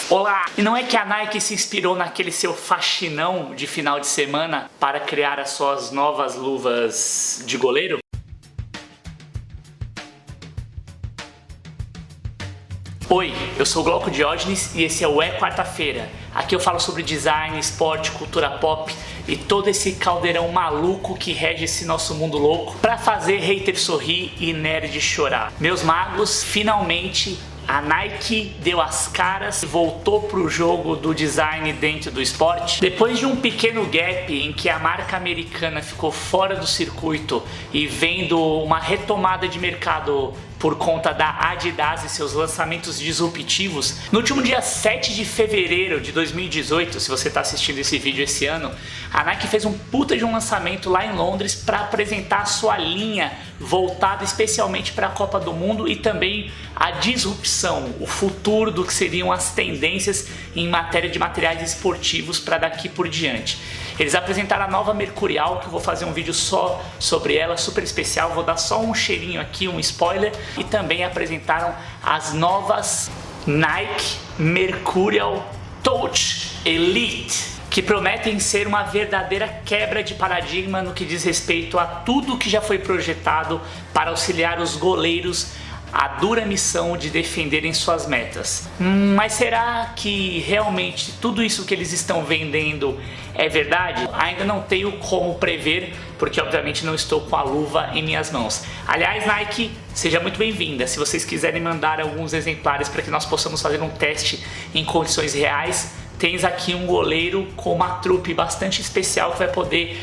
Olá! E não é que a Nike se inspirou naquele seu faxinão de final de semana para criar as suas novas luvas de goleiro? Oi, eu sou o Glauco Diógenes e esse é o Quarta-feira. Aqui eu falo sobre design, esporte, cultura pop e todo esse caldeirão maluco que rege esse nosso mundo louco para fazer hater sorrir e nerd chorar. Meus magos, finalmente a Nike deu as caras e voltou pro jogo do design dentro do esporte. Depois de um pequeno gap em que a marca americana ficou fora do circuito e vendo uma retomada de mercado por conta da Adidas e seus lançamentos disruptivos, no último dia 7 de fevereiro de 2018, se você está assistindo esse vídeo esse ano, a Nike fez um puta de um lançamento lá em Londres para apresentar a sua linha voltada especialmente para a Copa do Mundo e também a disrupção, o futuro do que seriam as tendências em matéria de materiais esportivos para daqui por diante. Eles apresentaram a nova Mercurial, que eu vou fazer um vídeo só sobre ela, super especial, vou dar só um cheirinho aqui, um spoiler, e também apresentaram as novas Nike Mercurial Touch Elite, que prometem ser uma verdadeira quebra de paradigma no que diz respeito a tudo que já foi projetado para auxiliar os goleiros a dura missão de defenderem suas metas. Mas será que realmente tudo isso que eles estão vendendo é verdade? Ainda não tenho como prever, porque obviamente não estou com a luva em minhas mãos. Aliás, Nike, seja muito bem-vinda. Se vocês quiserem mandar alguns exemplares para que nós possamos fazer um teste em condições reais, tens aqui um goleiro com uma trupe bastante especial que vai poder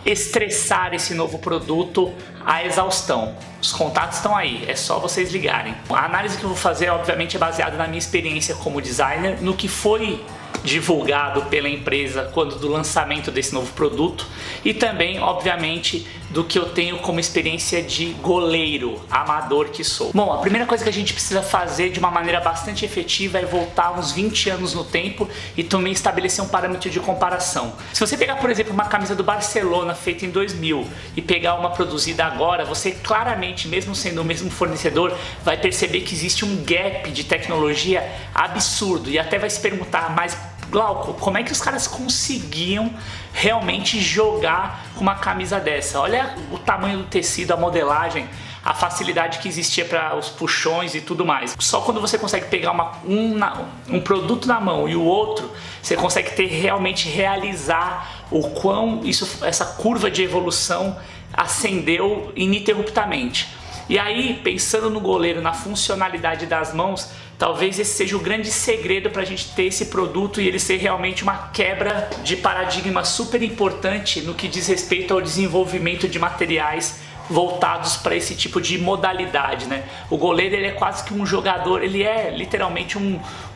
estressar esse novo produto à exaustão. Os contatos estão aí, é só vocês ligarem. A análise que eu vou fazer, obviamente, é baseada na minha experiência como designer, no que foi divulgado pela empresa quando do lançamento desse novo produto e também, obviamente, do que eu tenho como experiência de goleiro amador que sou. Bom, a primeira coisa que a gente precisa fazer de uma maneira bastante efetiva é voltar uns 20 anos no tempo e também estabelecer um parâmetro de comparação. Se você pegar, por exemplo, uma camisa do Barcelona feita em 2000 e pegar uma produzida agora, você claramente, mesmo sendo o mesmo fornecedor, vai perceber que existe um gap de tecnologia absurdo e até vai se perguntar, mas Glauco, como é que os caras conseguiam realmente jogar com uma camisa dessa? Olha o tamanho do tecido, a modelagem, a facilidade que existia para os puxões e tudo mais. Só quando você consegue pegar um produto na mão e o outro, você consegue realmente realizar o quão essa curva de evolução ascendeu ininterruptamente. E aí, pensando no goleiro, na funcionalidade das mãos, talvez esse seja o grande segredo para a gente ter esse produto e ele ser realmente uma quebra de paradigma super importante no que diz respeito ao desenvolvimento de materiais voltados para esse tipo de modalidade, né? O goleiro, ele é quase que um jogador, ele é literalmente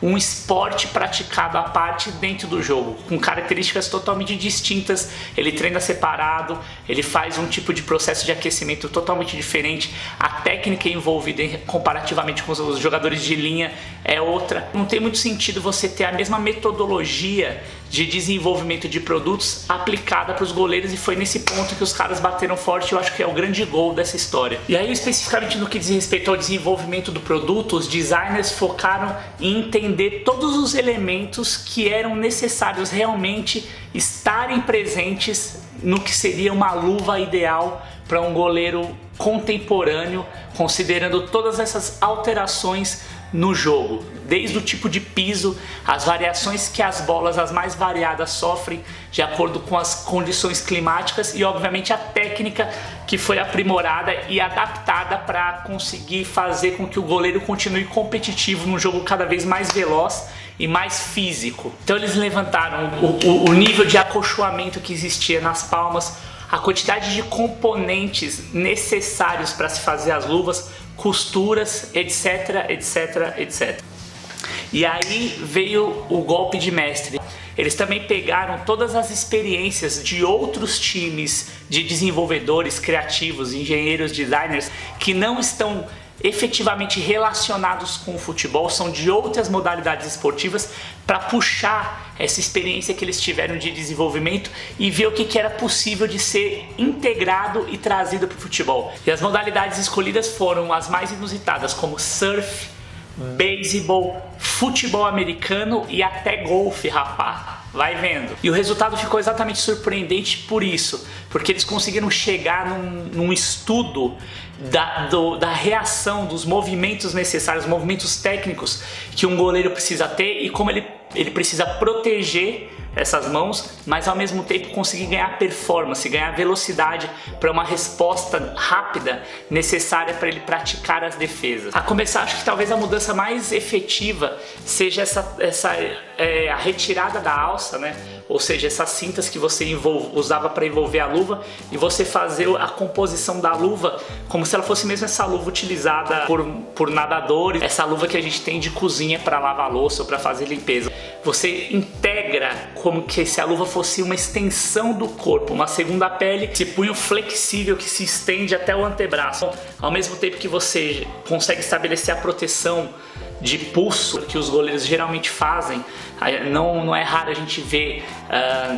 um esporte praticado à parte dentro do jogo, com características totalmente distintas. Ele treina separado, ele faz um tipo de processo de aquecimento totalmente diferente, a técnica envolvida comparativamente com os jogadores de linha é outra. Não tem muito sentido você ter a mesma metodologia de desenvolvimento de produtos aplicada para os goleiros, e foi nesse ponto que os caras bateram forte. Eu acho que é o grande gol dessa história. E aí, especificamente no que diz respeito ao desenvolvimento do produto, os designers focaram em entender todos os elementos que eram necessários realmente estarem presentes no que seria uma luva ideal para um goleiro contemporâneo, considerando todas essas alterações no jogo, desde o tipo de piso, as variações que as bolas as mais variadas sofrem de acordo com as condições climáticas e obviamente a técnica que foi aprimorada e adaptada para conseguir fazer com que o goleiro continue competitivo num jogo cada vez mais veloz e mais físico. Então eles levantaram o nível de acolchoamento que existia nas palmas, a quantidade de componentes necessários para se fazer as luvas, costuras, etc, etc, etc. E aí veio o golpe de mestre. Eles também pegaram todas as experiências de outros times de desenvolvedores, criativos, engenheiros, designers que não estão efetivamente relacionados com o futebol, são de outras modalidades esportivas, para puxar essa experiência que eles tiveram de desenvolvimento e ver o que era possível de ser integrado e trazido para o futebol. E as modalidades escolhidas foram as mais inusitadas, como surf, beisebol, futebol americano e até golfe, rapá. Vai vendo. E o resultado ficou exatamente surpreendente por isso, porque eles conseguiram chegar num estudo da reação, dos movimentos necessários, movimentos técnicos que um goleiro precisa ter e como ele precisa proteger essas mãos, mas ao mesmo tempo conseguir ganhar performance, ganhar velocidade para uma resposta rápida necessária para ele praticar as defesas. A começar, acho que talvez a mudança mais efetiva seja a retirada da alça, né? Ou seja, essas cintas que você usava para envolver a luva e você fazer a composição da luva como se ela fosse mesmo essa luva utilizada por nadadores, essa luva que a gente tem de cozinha para lavar louça ou para fazer limpeza. Você integra como que se a luva fosse uma extensão do corpo, uma segunda pele, esse punho flexível que se estende até o antebraço. Ao mesmo tempo que você consegue estabelecer a proteção de pulso que os goleiros geralmente fazem, não é raro a gente ver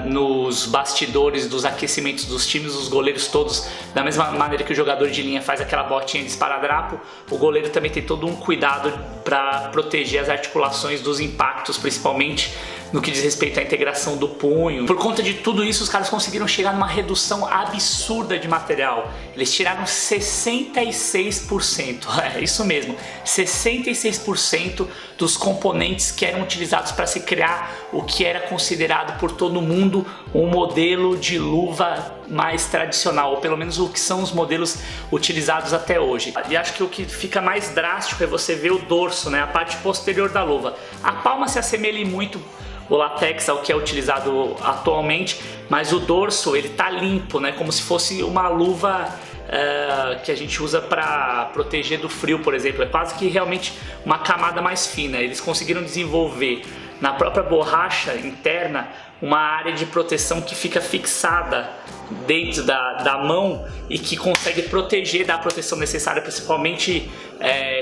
nos bastidores dos aquecimentos dos times, os goleiros todos, da mesma maneira que o jogador de linha faz aquela botinha de esparadrapo, o goleiro também tem todo um cuidado para proteger as articulações dos impactos, principalmente no que diz respeito à integração do punho. Por conta de tudo isso, os caras conseguiram chegar numa redução absurda de material. Eles tiraram 66%, é isso mesmo, 66% dos componentes que eram utilizados para se criar o que era considerado por todo mundo um modelo de luva mais tradicional, ou pelo menos o que são os modelos utilizados até hoje. E acho que o que fica mais drástico é você ver o dorso, né, a parte posterior da luva. A palma se assemelha muito o látex ao que é utilizado atualmente, mas o dorso ele tá limpo, né, como se fosse uma luva que a gente usa para proteger do frio, por exemplo. É quase que realmente uma camada mais fina. Eles conseguiram desenvolver na própria borracha interna uma área de proteção que fica fixada dentro da mão e que consegue proteger da proteção necessária, principalmente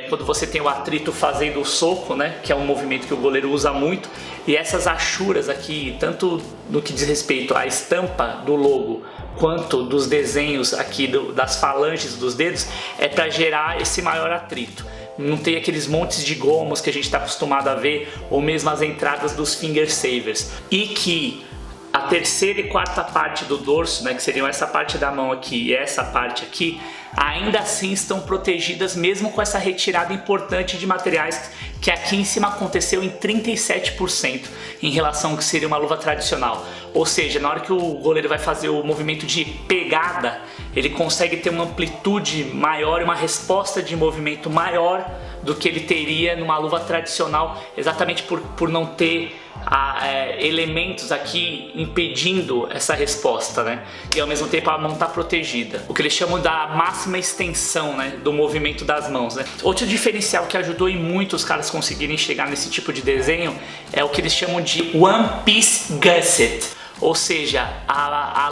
quando você tem o atrito fazendo o soco, né, que é um movimento que o goleiro usa muito. E essas achuras aqui, tanto no que diz respeito à estampa do logo quanto dos desenhos aqui das falanges dos dedos, é para gerar esse maior atrito. Não tem aqueles montes de gomos que a gente está acostumado a ver, ou mesmo as entradas dos finger savers. E que a terceira e quarta parte do dorso, né, que seriam essa parte da mão aqui e essa parte aqui, ainda assim estão protegidas mesmo com essa retirada importante de materiais, que aqui em cima aconteceu em 37% em relação ao que seria uma luva tradicional. Ou seja, na hora que o goleiro vai fazer o movimento de pegada, ele consegue ter uma amplitude maior e uma resposta de movimento maior do que ele teria numa luva tradicional, exatamente por não ter elementos aqui impedindo essa resposta, né? E ao mesmo tempo a mão está protegida. O que eles chamam da máxima extensão, né, do movimento das mãos, né? Outro diferencial que ajudou e muito os caras conseguirem chegar nesse tipo de desenho é o que eles chamam de One Piece Gusset. Ou seja, a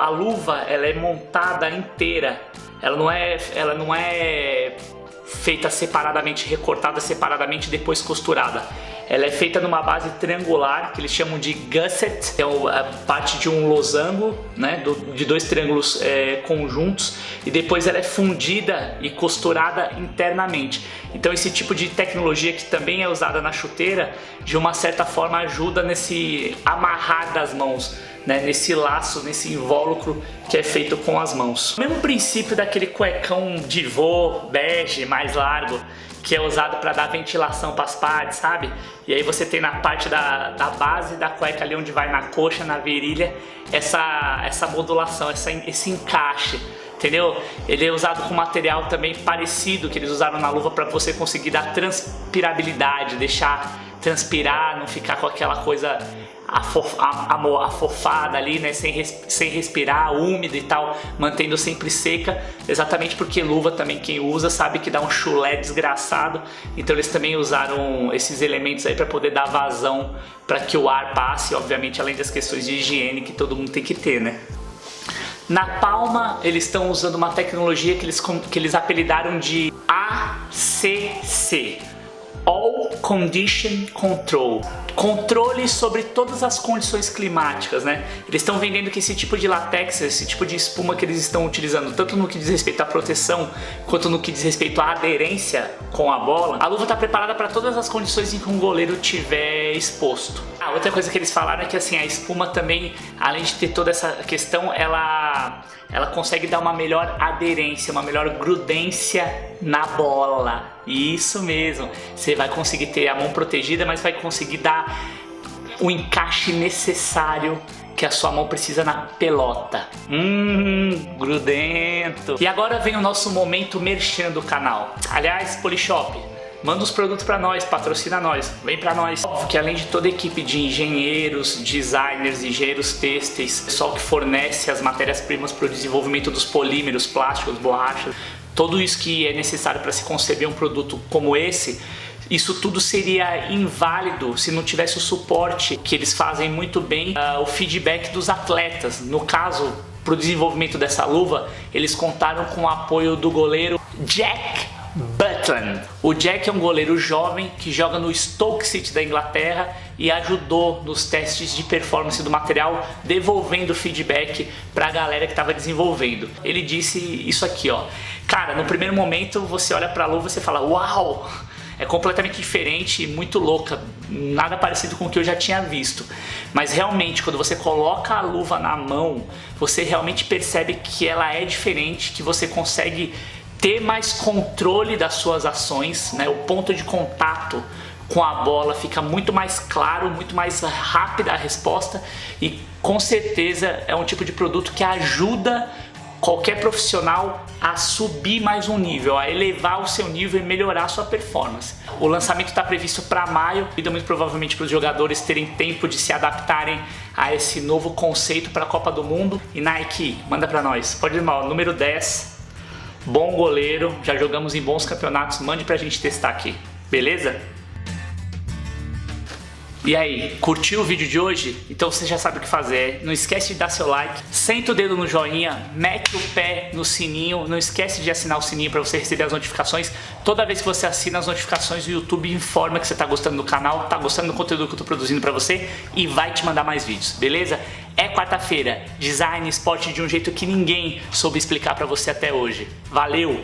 luva ela é montada inteira, ela não é feita separadamente, recortada separadamente e depois costurada. Ela é feita numa base triangular, que eles chamam de gusset, que é a parte de um losango, né, de dois triângulos conjuntos, e depois ela é fundida e costurada internamente. Então esse tipo de tecnologia, que também é usada na chuteira, de uma certa forma ajuda nesse amarrar das mãos, né, nesse laço, nesse invólucro que é feito com as mãos. O mesmo princípio daquele cuecão de vô bege mais largo, que é usado para dar ventilação para as partes, sabe? E aí você tem na parte da base da cueca ali onde vai na coxa, na virilha, essa modulação, esse encaixe, entendeu? Ele é usado com material também parecido que eles usaram na luva para você conseguir dar transpirabilidade, deixar transpirar, não ficar com aquela coisa afofada ali, né, sem respirar, úmida e tal, mantendo sempre seca, exatamente porque luva também quem usa sabe que dá um chulé desgraçado, então eles também usaram esses elementos aí para poder dar vazão para que o ar passe, obviamente além das questões de higiene que todo mundo tem que ter, né. Na palma eles estão usando uma tecnologia que eles apelidaram de ACC, All Condition Control. Controle sobre todas as condições climáticas, né? Eles estão vendendo que esse tipo de látex, esse tipo de espuma que eles estão utilizando, tanto no que diz respeito à proteção, quanto no que diz respeito à aderência com a bola, a luva está preparada para todas as condições em que um goleiro tiver exposto. Outra coisa que eles falaram é que assim, a espuma também, além de ter toda essa questão, ela consegue dar uma melhor aderência, uma melhor grudência na bola. Isso mesmo, você vai conseguir ter a mão protegida, mas vai conseguir dar o encaixe necessário que a sua mão precisa na pelota. Grudento. E agora vem o nosso momento merchan do canal. Aliás, Polishop, manda os produtos pra nós, patrocina nós, vem pra nós. Óbvio que além de toda a equipe de engenheiros, designers, engenheiros têxteis, pessoal que fornece as matérias-primas para o desenvolvimento dos polímeros, plásticos, borrachas, tudo isso que é necessário para se conceber um produto como esse, isso tudo seria inválido se não tivesse o suporte que eles fazem muito bem, o feedback dos atletas. No caso, para o desenvolvimento dessa luva, eles contaram com o apoio do goleiro Jack Butland. O Jack é um goleiro jovem que joga no Stoke City da Inglaterra e ajudou nos testes de performance do material, devolvendo feedback para a galera que estava desenvolvendo. Ele disse isso aqui, ó: cara, no primeiro momento você olha para a luva e você fala, uau, é completamente diferente e muito louca, nada parecido com o que eu já tinha visto. Mas realmente, quando você coloca a luva na mão, você realmente percebe que ela é diferente, que você consegue ter mais controle das suas ações, né? O ponto de contato com a bola fica muito mais claro, muito mais rápida a resposta, e com certeza é um tipo de produto que ajuda qualquer profissional a subir mais um nível, a elevar o seu nível e melhorar a sua performance. O lançamento está previsto para maio, e muito provavelmente para os jogadores terem tempo de se adaptarem a esse novo conceito para a Copa do Mundo. E Nike, manda para nós, pode ir mal, número 10, bom goleiro, já jogamos em bons campeonatos, mande pra gente testar aqui, beleza? E aí, curtiu o vídeo de hoje? Então você já sabe o que fazer. Não esquece de dar seu like, senta o dedo no joinha, mete o pé no sininho, não esquece de assinar o sininho para você receber as notificações. Toda vez que você assina as notificações, o YouTube informa que você está gostando do canal, está gostando do conteúdo que eu estou produzindo para você e vai te mandar mais vídeos, beleza? É quarta-feira, design, esporte de um jeito que ninguém soube explicar para você até hoje. Valeu!